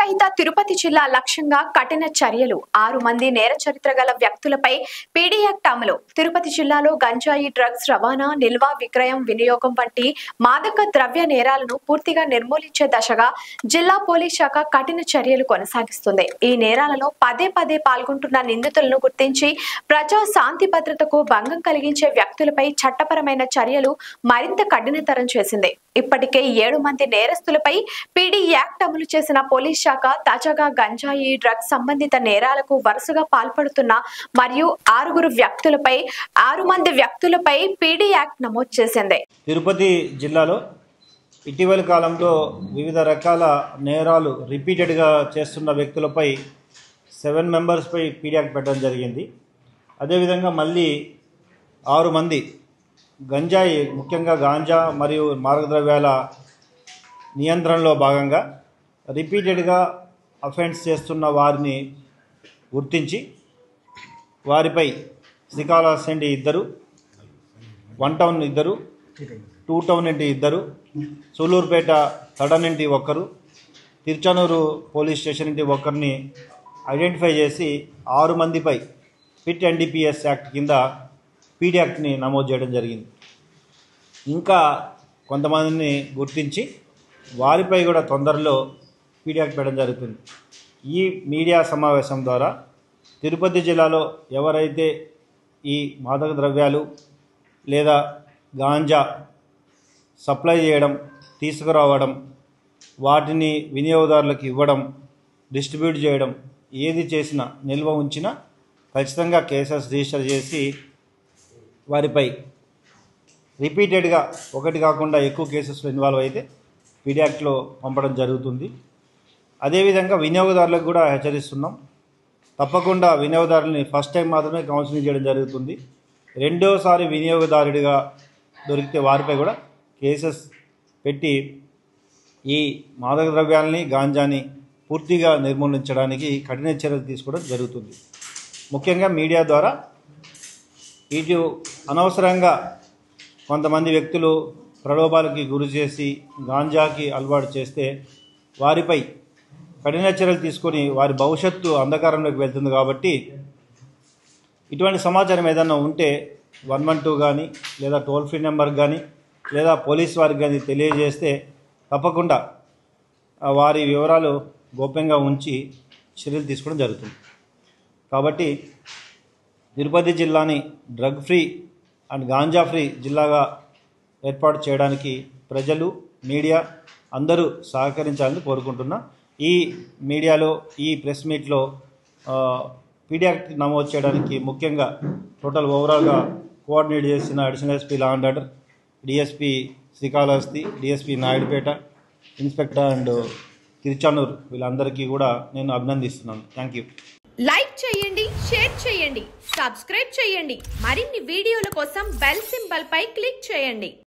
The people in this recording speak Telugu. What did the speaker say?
రహిత తిరుపతి జిల్లా లక్ష్యంగా కఠిన చర్యలు 6 మంది నేర చరిత్ర గల వ్యక్తులపై పీడీ యాక్ట్ అమలు. తిరుపతి జిల్లాలో గంజాయి డ్రగ్స్ రవాణా, నిల్వ, విక్రయం, వినియోగం వంటి మాదక ద్రవ్య నేరాలను పూర్తిగా నిర్మూలించే దశగా జిల్లా పోలీస్ శాఖ కఠిన చర్యలు కొనసాగిస్తుంది. ఈ నేరాలలో పదే పాల్గొంటున్న నిందితులను గుర్తించి ప్రజా శాంతి భద్రతకు భంగం కలిగించే వ్యక్తులపై చట్టపరమైన చర్యలు మరింత కఠినతరం చేసింది. ఇప్పటికే 7 మంది నేరస్తులపై పీడీ యాక్ట్ అమలు చేసిన పోలీస్ శాఖ తాజాగా గంజాయి డ్రగ్స్ సంబంధిత నేరాలకు వరుసగా పాల్పడుతున్న మరియు 6 మంది వ్యక్తులపై పీడీ యాక్ట్ నమోదు చేసింది. తిరుపతి జిల్లాలో ఇటీవలి కాలంలో వివిధ రకాల నేరాలు రిపీటెడ్గా చేస్తున్న వ్యక్తులపై 7 మెంబర్స్పై పీడీ యాక్ట్ పెట్టడం జరిగింది. అదేవిధంగా మళ్ళీ 6 మంది గంజాయి, ముఖ్యంగా గాంజా మరియు మార్గద్రవ్యాల నియంత్రణలో భాగంగా రిపీటెడ్గా అఫెన్స్ చేస్తున్న వారిని గుర్తించి వారిపై Srikalahasti 2, 1 town 2, 2 town 2, Sullurpeta sudden 1, Tiruchanur police station 1ని ఐడెంటిఫై చేసి 6 మందిపై పిట్ ఎన్డీపీఎస్ యాక్ట్ కింద పీడీ యాక్ట్ని నమోదు చేయడం జరిగింది. ఇంకా కొంతమందిని గుర్తించి వారిపై కూడా తొందరలో పీడీ యాక్ట్ పెట్టడం జరుగుతుంది. ఈ మీడియా సమావేశం ద్వారా తిరుపతి జిల్లాలో ఎవరైతే ఈ మాదక ద్రవ్యాలు లేదా గాంజా సప్లై చేయడం, తీసుకురావడం, వాటిని వినియోగదారులకు ఇవ్వడం, డిస్ట్రిబ్యూట్ చేయడం ఏది చేసినా, నిల్వ ఉంచినా ఖచ్చితంగా కేసెస్ రిజిస్టర్ చేసి వారిపై రిపీటెడ్గా ఒకటి కాకుండా ఎక్కువ కేసెస్లో ఇన్వాల్వ్ అయితే పీడీ యాక్ట్లో పంపడం జరుగుతుంది. అదేవిధంగా వినియోగదారులకు కూడా హెచ్చరిస్తున్నాం. తప్పకుండా వినియోగదారులని ఫస్ట్ టైం మాత్రమే కౌన్సిలింగ్ చేయడం జరుగుతుంది. రెండోసారి వినియోగదారుడిగా దొరికితే వారిపై కూడా కేసెస్ పెట్టి ఈ మాదక ద్రవ్యాలని, గాంజాని పూర్తిగా నిర్మూలించడానికి కఠిన చర్యలు తీసుకోవడం జరుగుతుంది. ముఖ్యంగా మీడియా ద్వారా ఇటు అనవసరంగా కొంతమంది వ్యక్తులు ప్రలోభాలకి గురి చేసి గాంజాకి అలవాటు చేస్తే వారిపై కఠిన చర్యలు తీసుకొని వారి భవిష్యత్తు అంధకారంలోకి వెళ్తుంది. కాబట్టి ఇటువంటి సమాచారం ఏదైనా ఉంటే 112 కానీ లేదా టోల్ ఫ్రీ నెంబర్ కానీ లేదా పోలీస్ వారికి కానీ తెలియజేస్తే తప్పకుండా వారి వివరాలు గోప్యంగా ఉంచి చర్యలు తీసుకోవడం జరుగుతుంది. కాబట్టి తిరుపతి జిల్లాని drug free and ganja free జిల్లాగా ఏర్పాటు చేయడానికి ప్రజలు, మీడియా అందరూ సహకరించాలని కోరుకుంటున్నా. ఈ మీడియాలో, ఈ ప్రెస్ మీట్లో పీడీ యాక్ట్ నమోదు చేయడానికి ముఖ్యంగా టోటల్ ఓవరాల్గా కోఆర్డినేట్ చేసిన additional SP law and order, DSP Srikalahasti, DSP Naidupeta, inspector and Tiruchanur వీళ్ళందరికీ కూడా నేను అభినందిస్తున్నాను. Thank you. లైక్ చేయండి, షేర్ చేయండి, సబ్స్క్రైబ్ చేయండి. మరిన్ని వీడియోల కోసం బెల్ సింబల్ పై క్లిక్ చేయండి.